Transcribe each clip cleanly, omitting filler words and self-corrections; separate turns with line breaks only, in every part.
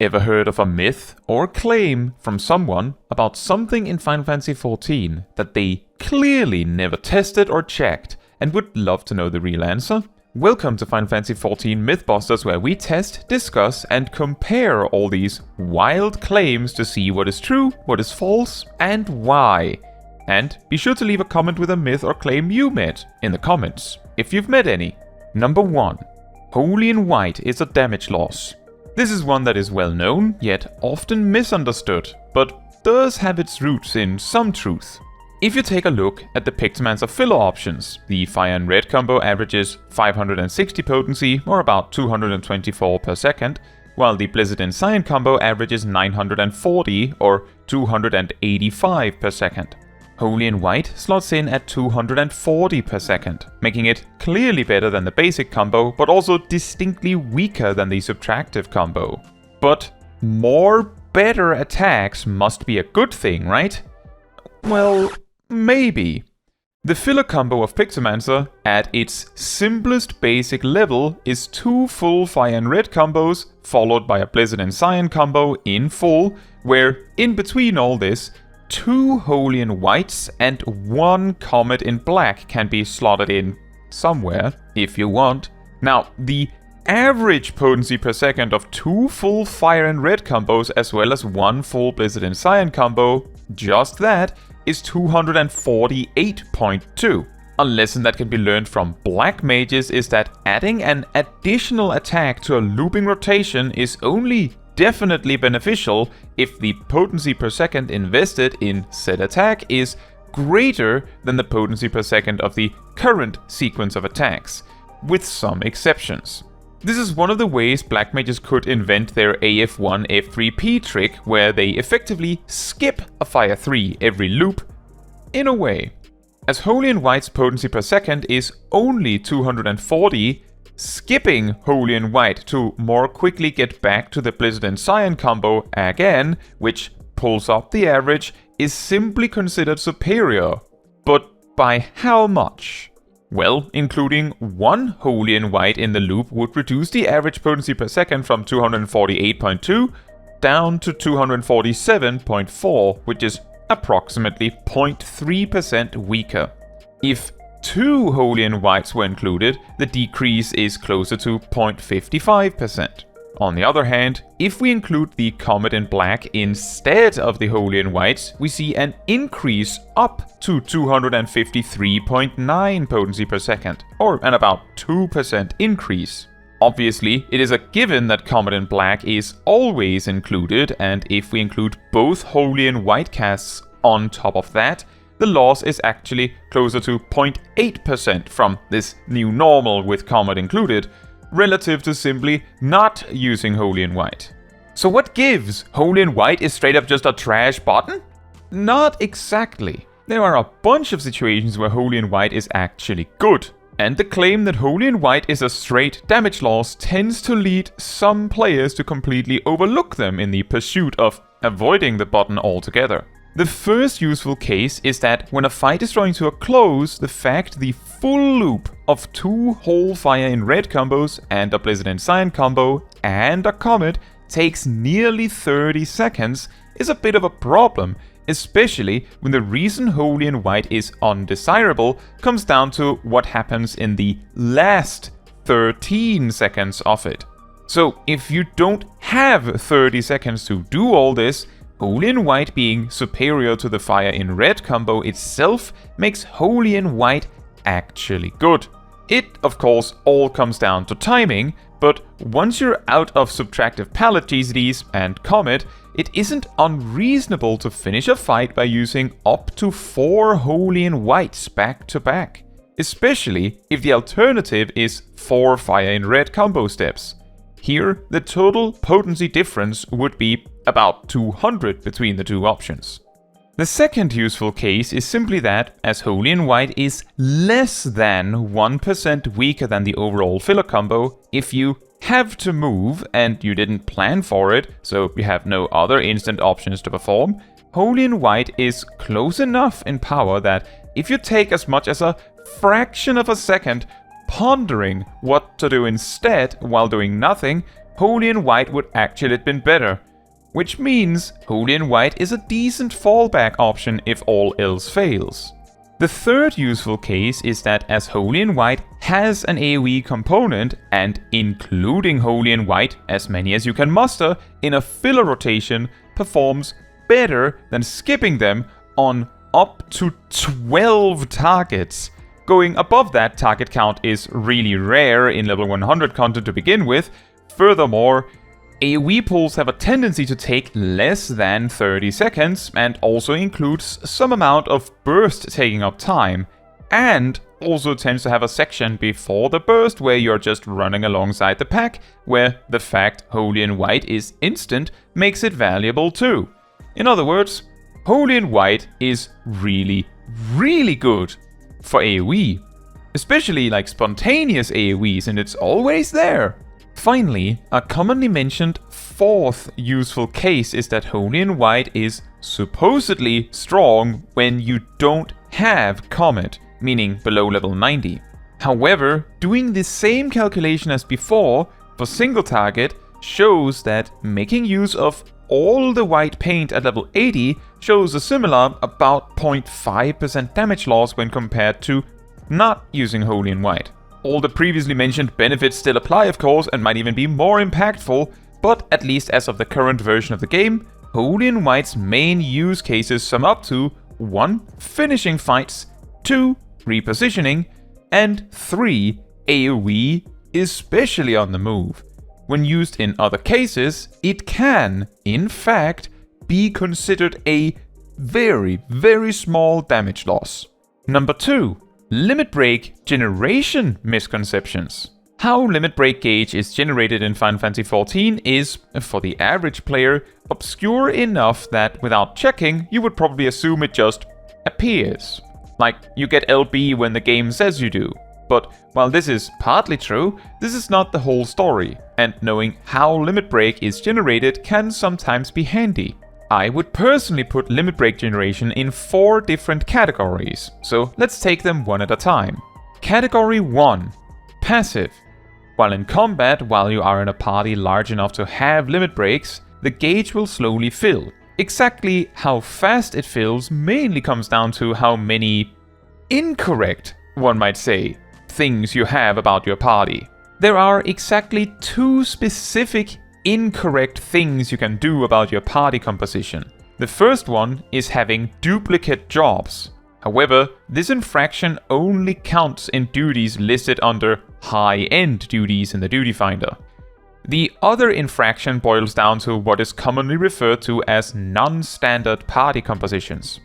Ever heard of a myth or claim from someone about something in Final Fantasy XIV that they clearly never tested or checked and would love to know the real answer? Welcome to Final Fantasy XIV Mythbusters, where we test, discuss, and compare all these wild claims to see what is true, what is false, and why. And be sure to leave a comment with a myth or claim you met in the comments, if you've met any. Number 1. Holy in White is a damage loss. This is one that is well known, yet often misunderstood, but does have its roots in some truth. If you take a look at the Pictomancer filler options, the Fire and Red combo averages 560 potency, or about 224 per second, while the Blizzard and Cyan combo averages 940, or 285 per second. Holy in White slots in at 240 per second, making it clearly better than the basic combo, but also distinctly weaker than the subtractive combo. But more better attacks must be a good thing, right? Well, maybe. The filler combo of Pictomancer, at its simplest basic level, is 2 full Fire and Red combos, followed by a Blizzard and Cyan combo in full, where in between all this, 2 Holy in Whites and 1 Comet in Black can be slotted in somewhere, if you want. Now, the average potency per second of 2 full Fire and Red combos as well as 1 full Blizzard and Cyan combo, just that, is 248.2. A lesson that can be learned from Black Mages is that adding an additional attack to a looping rotation is only definitely beneficial if the potency per second invested in said attack is greater than the potency per second of the current sequence of attacks, with some exceptions. This is one of the ways Black Mages could invent their AF1 F3P trick, where they effectively skip a Fire 3 every loop, in a way. As Holy in White's potency per second is only 240, skipping Holy in White to more quickly get back to the Blizzard and Cyan combo again, which pulls up the average, is simply considered superior. But by how much? Well, including 1 Holy in White in the loop would reduce the average potency per second from 248.2 down to 247.4, which is approximately 0.3% weaker. If 2 Holy in Whites were included, the decrease is closer to 0.55%. On the other hand, if we include the Comet in Black instead of the Holy in Whites, we see an increase up to 253.9 potency per second, or an about 2% increase. Obviously, it is a given that Comet in Black is always included, and if we include both Holy in White casts on top of that, the loss is actually closer to 0.8% from this new normal with Comet included, relative to simply not using Holy in White. So what gives? Holy in White is straight up just a trash button? Not exactly. There are a bunch of situations where Holy in White is actually good, and the claim that Holy in White is a straight damage loss tends to lead some players to completely overlook them in the pursuit of avoiding the button altogether. The first useful case is that when a fight is drawing to a close, the fact the full loop of 2 whole Fire in Red combos and a Blizzard and Cyan combo and a Comet takes nearly 30 seconds is a bit of a problem, especially when the reason Holy in White is undesirable comes down to what happens in the last 13 seconds of it. So if you don't have 30 seconds to do all this, Holy in White being superior to the Fire in Red combo itself makes Holy in White actually good. It, of course, all comes down to timing, but once you're out of subtractive palette GCDs and Comet, it isn't unreasonable to finish a fight by using up to 4 Holy in Whites back to back, especially if the alternative is 4 Fire in Red combo steps. Here, the total potency difference would be about 200 between the two options. The second useful case is simply that, as Holy in White is less than 1% weaker than the overall filler combo, if you have to move and you didn't plan for it, so you have no other instant options to perform, Holy in White is close enough in power that if you take as much as a fraction of a second pondering what to do instead while doing nothing, Holy and White would actually have been better. Which means Holy and White is a decent fallback option if all else fails. The third useful case is that as Holy and White has an AoE component, and including Holy and White, as many as you can muster, in a filler rotation performs better than skipping them on up to 12 targets. Going above that target count is really rare in level 100 content to begin with. Furthermore, AoE pulls have a tendency to take less than 30 seconds and also includes some amount of burst taking up time, and also tends to have a section before the burst where you're just running alongside the pack, where the fact Holy and White is instant makes it valuable too. In other words, Holy and White is really, really good for AoE, especially like spontaneous AoEs, and it's always there. Finally, a commonly mentioned fourth useful case is that Holy and White is supposedly strong when you don't have Comet, meaning below level 90. However, doing the same calculation as before for single target shows that making use of all the white paint at level 80 shows a similar about 0.5% damage loss when compared to not using Holy and White. All the previously mentioned benefits still apply, of course, and might even be more impactful, but at least as of the current version of the game, Holy and White's main use cases sum up to 1. Finishing fights, 2. Repositioning, and 3. AoE, especially on the move. When used in other cases, it can, in fact, be considered a very, very small damage loss. Number 2. Limit Break Generation Misconceptions. How Limit Break gauge is generated in Final Fantasy XIV is, for the average player, obscure enough that without checking, you would probably assume it just appears. Like, you get LB when the game says you do. But while this is partly true, this is not the whole story, and knowing how Limit Break is generated can sometimes be handy. I would personally put limit break generation in 4 different categories, so let's take them one at a time. Category 1. Passive. While in combat, while you are in a party large enough to have limit breaks, the gauge will slowly fill. Exactly how fast it fills mainly comes down to how many incorrect, one might say, things you have about your party. There are exactly 2 specific incorrect things you can do about your party composition. The first one is having duplicate jobs. However, this infraction only counts in duties listed under high-end duties in the duty finder. The other infraction boils down to what is commonly referred to as non-standard party compositions.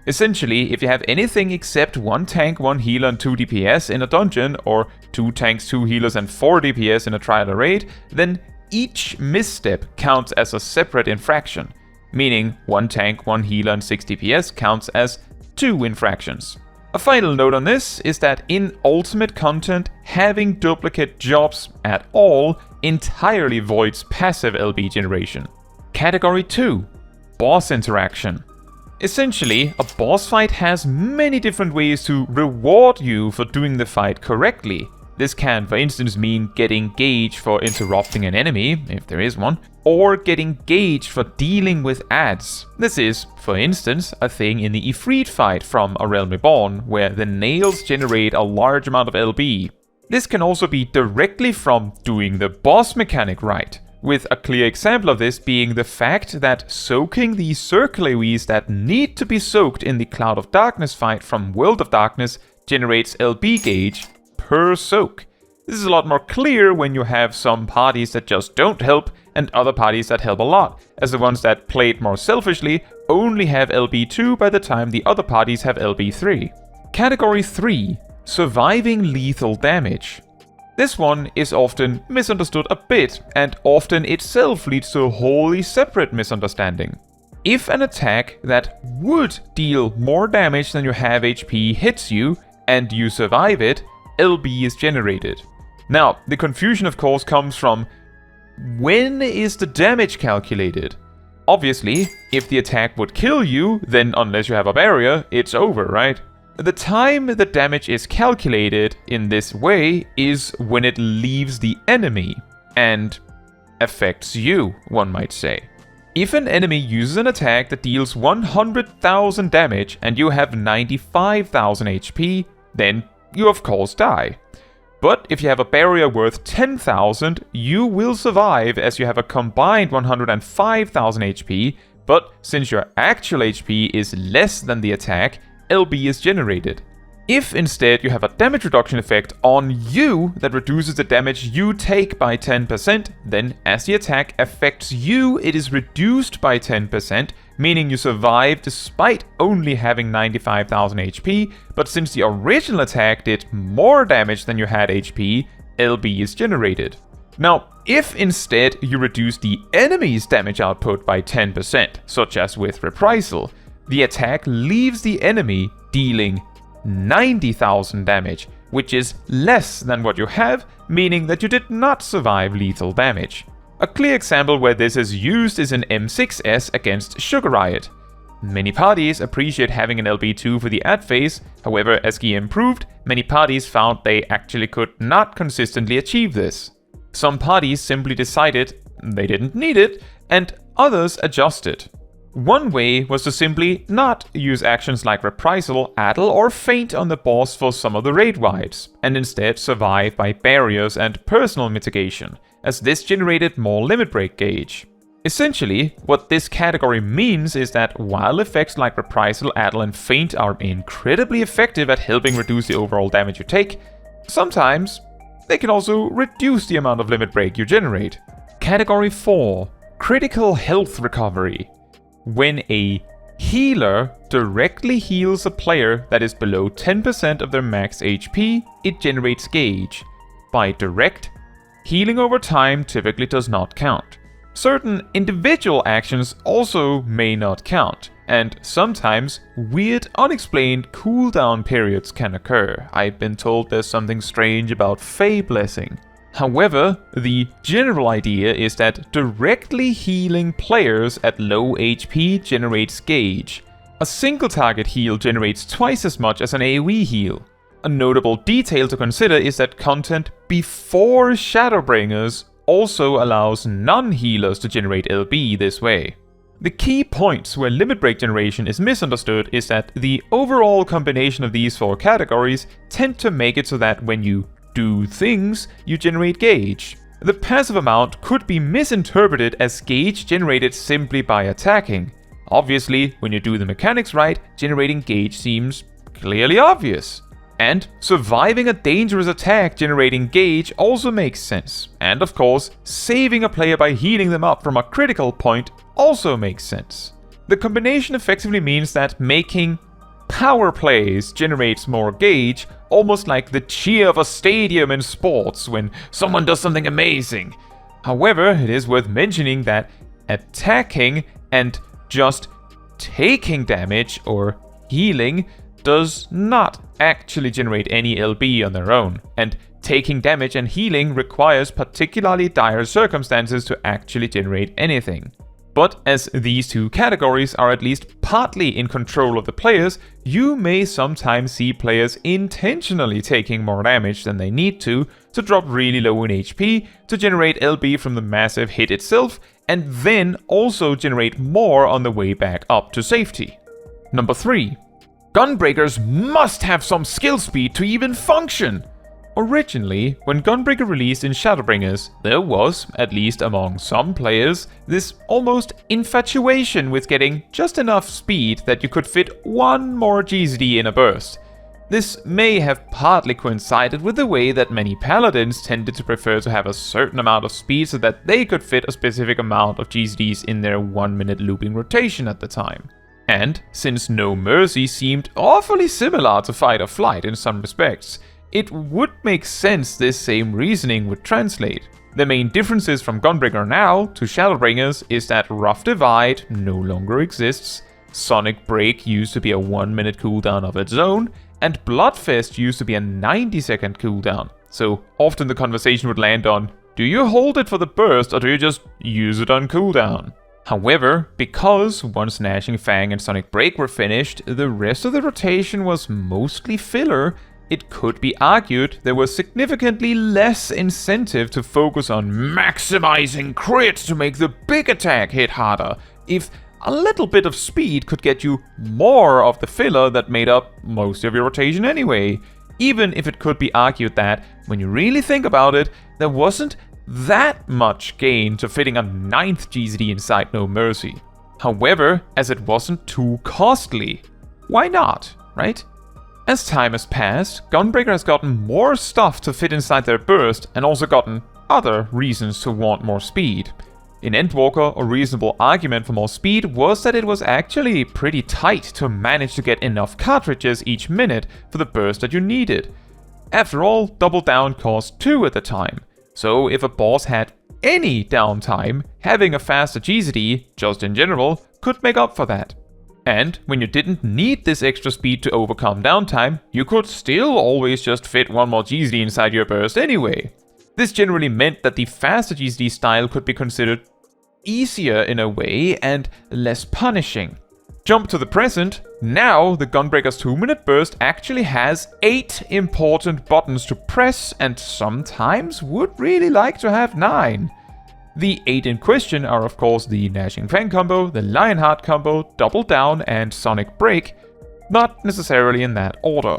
Essentially, if you have anything except 1 tank, 1 healer and 2 DPS in a dungeon, or 2 tanks, 2 healers and 4 DPS in a trial or raid, then each misstep counts as a separate infraction, meaning 1 tank, 1 healer and 6 DPS counts as 2 infractions. A final note on this is that in Ultimate content, having duplicate jobs at all entirely voids passive LB generation. Category 2. Boss interaction. Essentially, a boss fight has many different ways to reward you for doing the fight correctly. This can, for instance, mean getting gauge for interrupting an enemy, if there is one, or getting gauge for dealing with ads. This is, for instance, a thing in the Ifrit fight from A Realm Reborn, where the nails generate a large amount of LB. This can also be directly from doing the boss mechanic right, with a clear example of this being the fact that soaking the circle AoEs that need to be soaked in the Cloud of Darkness fight from World of Darkness generates LB gauge per soak. This is a lot more clear when you have some parties that just don't help and other parties that help a lot, as the ones that played more selfishly only have LB2 by the time the other parties have LB3. Category 3. Surviving lethal damage. This one is often misunderstood a bit, and often itself leads to a wholly separate misunderstanding. If an attack that would deal more damage than you have HP hits you, and you survive it, LB is generated. Now, the confusion of course comes from when is the damage calculated? Obviously, if the attack would kill you, then unless you have a barrier, it's over, right? The time the damage is calculated in this way is when it leaves the enemy. And affects you, one might say. If an enemy uses an attack that deals 100,000 damage and you have 95,000 HP, then you of course die. But if you have a barrier worth 10,000, you will survive as you have a combined 105,000 HP, but since your actual HP is less than the attack, LB is generated. If instead you have a damage reduction effect on you that reduces the damage you take by 10%, then as the attack affects you, it is reduced by 10%, meaning you survive despite only having 95,000 HP, but since the original attack did more damage than you had HP, LB is generated. Now, if instead you reduce the enemy's damage output by 10%, such as with Reprisal, the attack leaves the enemy dealing 90,000 damage, which is less than what you have, meaning that you did not survive lethal damage. A clear example where this is used is in M6S against Sugar Riot. Many parties appreciate having an LB2 for the ad phase, however, as gear improved, many parties found they actually could not consistently achieve this. Some parties simply decided they didn't need it, and others adjusted. One way was to simply not use actions like Reprisal, Addle, or Feint on the boss for some of the raid wipes, and instead survive by barriers and personal mitigation, as this generated more limit break gauge. Essentially, what this category means is that while effects like Reprisal, Addle, and Feint are incredibly effective at helping reduce the overall damage you take, sometimes they can also reduce the amount of limit break you generate. Category 4. Critical Health Recovery. When a healer directly heals a player that is below 10% of their max HP, it generates gauge. By direct, healing over time typically does not count. Certain individual actions also may not count, and sometimes weird unexplained cooldown periods can occur. I've been told there's something strange about Fey Blessing. However, the general idea is that directly healing players at low HP generates gauge. A single target heal generates twice as much as an AoE heal. A notable detail to consider is that content before Shadowbringers also allows non-healers to generate LB this way. The key points where limit break generation is misunderstood is that the overall combination of these four categories tend to make it so that when you do things, you generate gauge. The passive amount could be misinterpreted as gauge generated simply by attacking. Obviously, when you do the mechanics right, generating gauge seems clearly obvious. And surviving a dangerous attack generating gauge also makes sense. And of course, saving a player by healing them up from a critical point also makes sense. The combination effectively means that making power plays generates more gauge, almost like the cheer of a stadium in sports when someone does something amazing. However, it is worth mentioning that attacking and just taking damage or healing does not actually generate any LB on their own, and taking damage and healing requires particularly dire circumstances to actually generate anything. But as these two categories are at least partly in control of the players, you may sometimes see players intentionally taking more damage than they need to drop really low in HP, to generate LB from the massive hit itself, and then also generate more on the way back up to safety. Number 3. Gunbreakers must have some skill speed to even function! Originally, when Gunbreaker released in Shadowbringers, there was, at least among some players, this almost infatuation with getting just enough speed that you could fit one more GZD in a burst. This may have partly coincided with the way that many paladins tended to prefer to have a certain amount of speed so that they could fit a specific amount of GZDs in their 1-minute looping rotation at the time. And since No Mercy seemed awfully similar to Fight or Flight in some respects, it would make sense this same reasoning would translate. The main differences from Gunbreaker now to Shadowbringers is that Rough Divide no longer exists, Sonic Break used to be a 1-minute cooldown of its own, and Bloodfest used to be a 90-second cooldown. So often the conversation would land on, do you hold it for the burst or do you just use it on cooldown? However, because once Gnashing Fang and Sonic Break were finished, the rest of the rotation was mostly filler, it could be argued there was significantly less incentive to focus on maximizing crits to make the big attack hit harder, if a little bit of speed could get you more of the filler that made up most of your rotation anyway. Even if it could be argued that, when you really think about it, there wasn't that much gain to fitting a 9th GZD inside No Mercy. However, as it wasn't too costly, why not, right? As time has passed, Gunbreaker has gotten more stuff to fit inside their burst and also gotten other reasons to want more speed. In Endwalker, a reasonable argument for more speed was that it was actually pretty tight to manage to get enough cartridges each minute for the burst that you needed. After all, Double Down cost 2 at the time, so if a boss had any downtime, having a faster GZD, just in general, could make up for that. And when you didn't need this extra speed to overcome downtime, you could still always just fit one more GZD inside your burst anyway. This generally meant that the faster GZD style could be considered easier in a way and less punishing. Jump to the present, now the Gunbreaker's 2-minute burst actually has 8 important buttons to press and sometimes would really like to have 9. The 8 in question are of course the Gnashing Fang combo, the Lionheart combo, Double Down and Sonic Break, not necessarily in that order.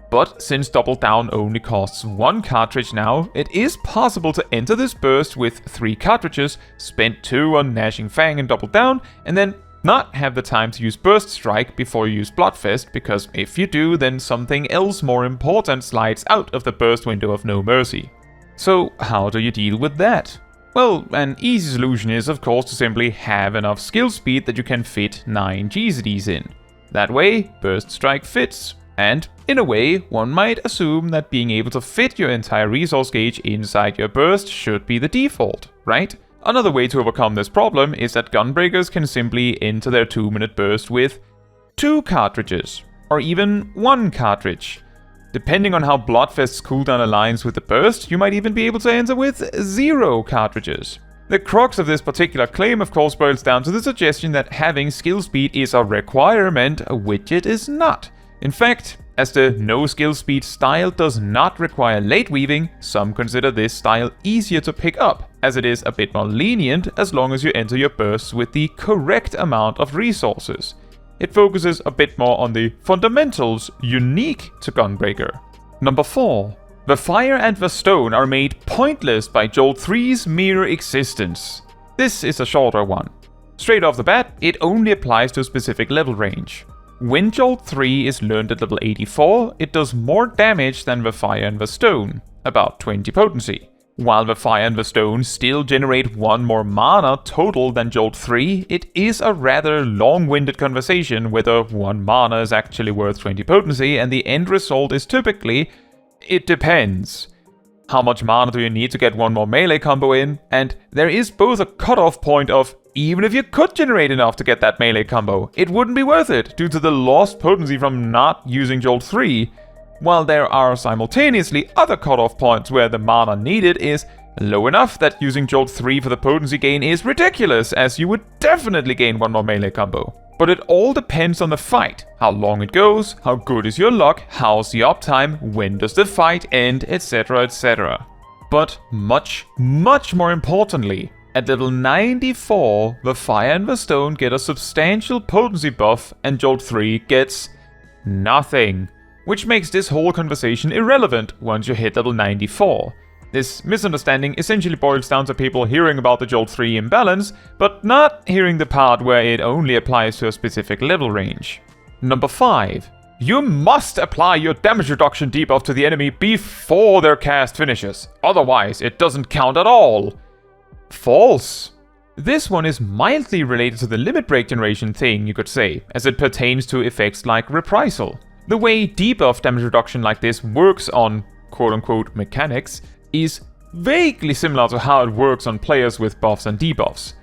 But since Double Down only costs 1 cartridge now, it is possible to enter this burst with 3 cartridges, spend 2 on Gnashing Fang and Double Down, and then not have the time to use Burst Strike before you use Bloodfest, because if you do, then something else more important slides out of the burst window of No Mercy. So how do you deal with that? Well, an easy solution is of course to simply have enough skill speed that you can fit 9 GZDs in. That way, Burst Strike fits. And, in a way, one might assume that being able to fit your entire resource gauge inside your burst should be the default, right? Another way to overcome this problem is that Gunbreakers can simply enter their 2-minute burst with 2 cartridges, or even 1 cartridge. Depending on how Bloodfest's cooldown aligns with the burst, you might even be able to enter with 0 cartridges. The crux of this particular claim of course boils down to the suggestion that having skill speed is a requirement, which it is not. In fact, as the no skill speed style does not require late weaving, some consider this style easier to pick up, as it is a bit more lenient as long as you enter your bursts with the correct amount of resources. It focuses a bit more on the fundamentals unique to Gunbreaker. Number 4. Verfire and Verstone are made pointless by Jolt 3's mere existence. This is a shorter one. Straight off the bat, it only applies to a specific level range. When Jolt 3 is learned at level 84, it does more damage than Verfire and Verstone, about 20 potency. While Verfire and Verstone still generate 1 more mana total than Jolt 3, it is a rather long-winded conversation whether 1 mana is actually worth 20 potency, and the end result is typically, it depends. How much mana do you need to get 1 more melee combo in? And there is both a cutoff point of, even if you could generate enough to get that melee combo, it wouldn't be worth it due to the lost potency from not using Jolt 3, while there are simultaneously other cutoff points where the mana needed is low enough that using Jolt 3 for the potency gain is ridiculous, as you would definitely gain 1 more melee combo. But it all depends on the fight, how long it goes, how good is your luck, how's the uptime, when does the fight end, etc, etc. But much more importantly, at level 94, Verfire and Verstone get a substantial potency buff and Jolt 3 gets nothing, which makes this whole conversation irrelevant once you hit level 94. This misunderstanding essentially boils down to people hearing about the Jolt 3 imbalance, but not hearing the part where it only applies to a specific level range. Number 5. You must apply your damage reduction debuff to the enemy before their cast finishes, otherwise it doesn't count at all. False. This one is mildly related to the limit break generation thing, you could say, as it pertains to effects like Reprisal. The way debuff damage reduction like this works on quote-unquote mechanics is vaguely similar to how it works on players with buffs and debuffs.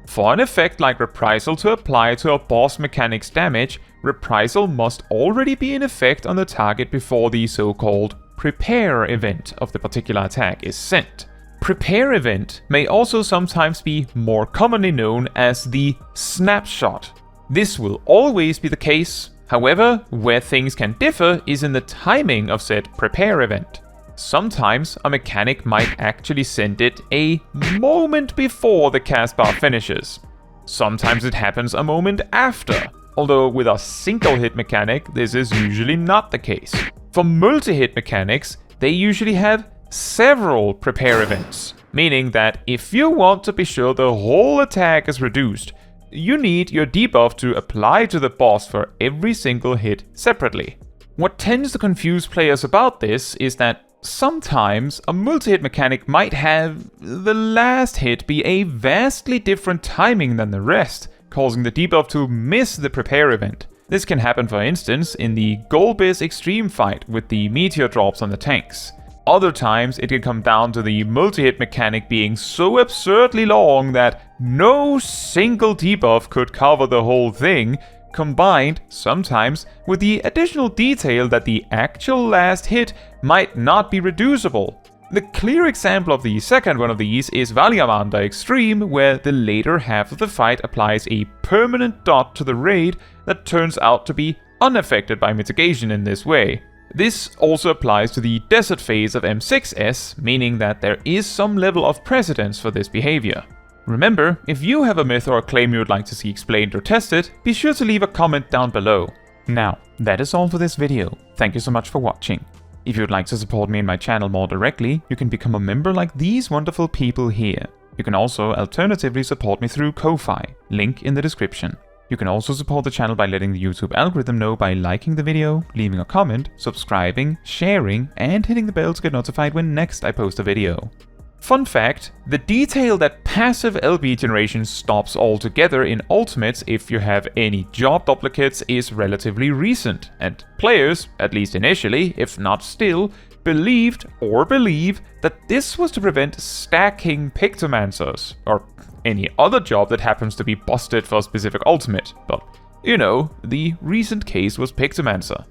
For an effect like Reprisal to apply to a boss mechanic's damage, Reprisal must already be in effect on the target before the so-called Prepare event of the particular attack is sent. Prepare event may also sometimes be more commonly known as the Snapshot. This will always be the case. However, where things can differ is in the timing of said prepare event. Sometimes a mechanic might actually send it a moment before the cast bar finishes. Sometimes it happens a moment after, although with a single hit mechanic this is usually not the case. For multi-hit mechanics, they usually have several prepare events, meaning that if you want to be sure the whole attack is reduced, you need your debuff to apply to the boss for every single hit separately. What tends to confuse players about this is that sometimes a multi-hit mechanic might have the last hit be a vastly different timing than the rest, causing the debuff to miss the prepare event. This can happen, for instance, in the Golbez Extreme fight with the meteor drops on the tanks. Other times it can come down to the multi-hit mechanic being so absurdly long that no single debuff could cover the whole thing, combined, sometimes, with the additional detail that the actual last hit might not be reducible. The clear example of the second one of these is Valiamanda Extreme, where the later half of the fight applies a permanent dot to the raid that turns out to be unaffected by mitigation in this way. This also applies to the desert phase of M6S, meaning that there is some level of precedence for this behavior. Remember, if you have a myth or a claim you would like to see explained or tested, be sure to leave a comment down below. Now, that is all for this video. Thank you so much for watching. If you would like to support me and my channel more directly, you can become a member like these wonderful people here. You can also alternatively support me through Ko-Fi, link in the description. You can also support the channel by letting the YouTube algorithm know by liking the video, leaving a comment, subscribing, sharing, and hitting the bell to get notified when next I post a video. Fun fact, the detail that passive LB generation stops altogether in Ultimates if you have any job duplicates is relatively recent, and players, at least initially, if not still, believed or believe that this was to prevent stacking Pictomancers, or any other job that happens to be busted for a specific ultimate, but you know, the recent case was Pictomancer.